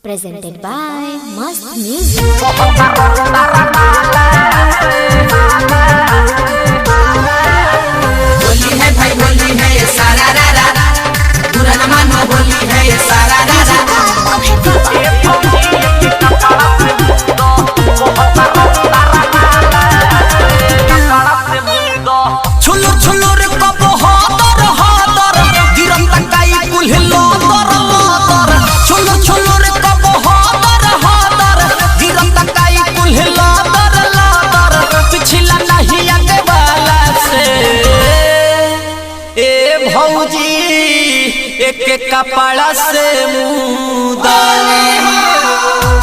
presented by Mast Music. Holi है भाई होली है ये सारा रारा, बुरा न मानो होली है ये सारा रारा। छुलुर छुलुर कब हादर हादर गिरम तकाई कुल्हिलो दर दर। छुलुर छुलुर कब हादर हादर गिरम तकाई कुल्हिलो दर दर। पिछला नहीं आगे वाला से ए भौजी एक कपड़ा से मुदा,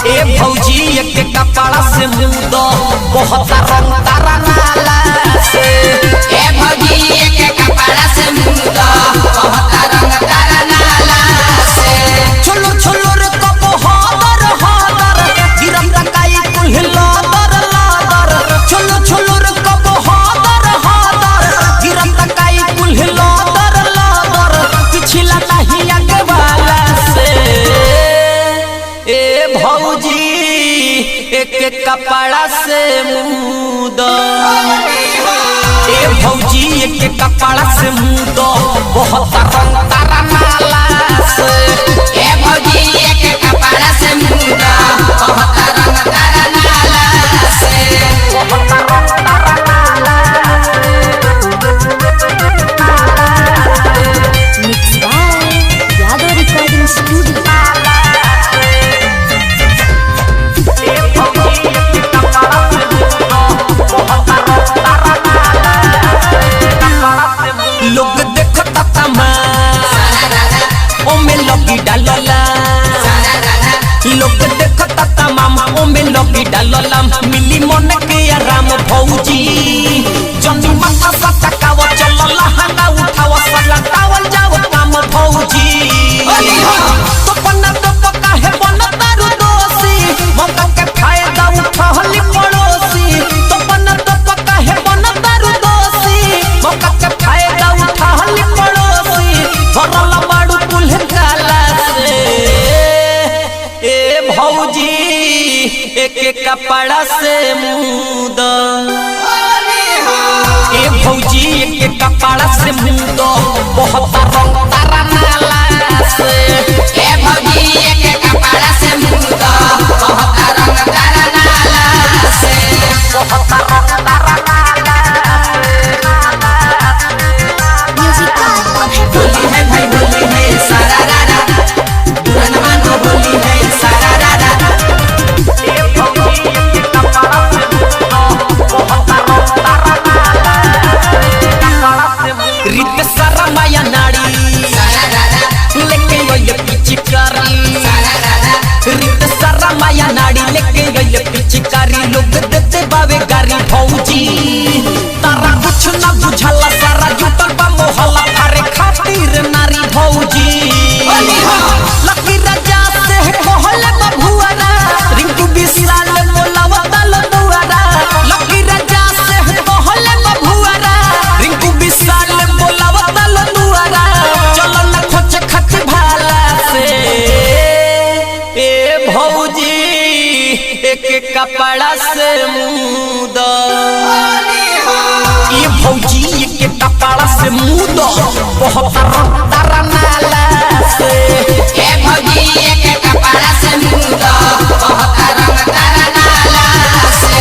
ए भौजी एक कपड़ा से मुदा बहुत रंग तारा नाला से। ए भौजी एक कपड़ा से मुदा बहुत रंग तारा नाला से। छुलु छुलु रे कब हादर हादर गिरम तकाई कुल्हिलो दर दर। छुलु छुलु रे कब हादर हादर गिरम तकाई कुल्हिलो दर दर। पिछला नहीं आगे वाला से ए भौजी एक कपड़ा से मुदा, ए भौजी एक कपड़ा से मुदा बहुत रंग तारा नाला से। ए भौजी एक कपड़ा से मुदा बहुत रंग तारा नाला से। Mixed by Yadav Recording Studio. लोग देखता तमाशा ओ में लगी डालला, लोग देखता तमाम ओ में लगी डालला। मिली मन के आराम भौजी जनी माथा सटकाव चलला हना उठाव सला टावल जाव काम भौजी। तो पन्ना तो पका है बन तारू दोषी मौका के फायदा उठहली पड़ोसी। तो पन्ना तो पका है बन तारू दोषी मौका के फायदा उठहली पड़ोसी। भरल बाड़ू कुल काला से ए भौजी एक कपड़ा से मुदा, ए भौजी एक कपड़ा से मुदा बहुत रंग तारा नाला से। ए भौजी एक कपड़ा से मुदा बहुत रंग तारा नाला से। बहुत रंग तारा नाला Music by होली है भाई होली है सारा रारा, बुरा न मानो होली है सारा रारा। ए भौजी एक कपड़ा से मुदा बहुत रंग तारा नाला से। रित सारा माया नाड़ी लेके गई पिचकारी, रित सारा माया नाड़ी लेके गई पिचकारी। लोग देते बावे गारी भौजी तारा कुछ ना बुझला सारा जुटल बा मोहल्ला थारे खातिर नारी भौजी। लकी राजा से कहले बभुआरा रिंकू बिसराल बोलावा दल दुआरा। लकी राजा से कहले बभुआरा रिंकू बिसराल बोलावा दल दुआरा। चलो न खोच खच भाला से ए भौजी एक कपड़ा से मुदा, ये भौजी एक कपड़ा से मुदा बहुत रंग तारा नाला से। ए भौजी एक कपड़ा से मुदा बहुत रंग तारा नाला से।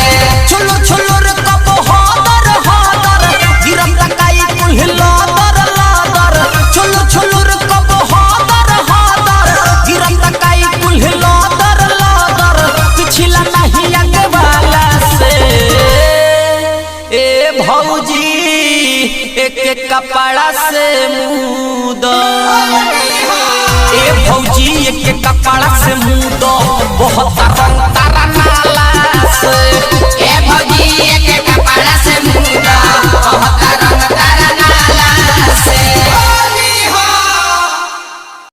छुलु छुलु रे कब हादर हादर गिरम तकाई कुल्हिलो दर दर। छुलु छुलु रे कब हादर हादर गिरम तकाई कुल्हिलो दर दर। पिछला नहीं आगे वाला से ए भौजी एक कपड़ा से मुदा, ए भौजी एक कपड़ा से मुदा बहुत रंग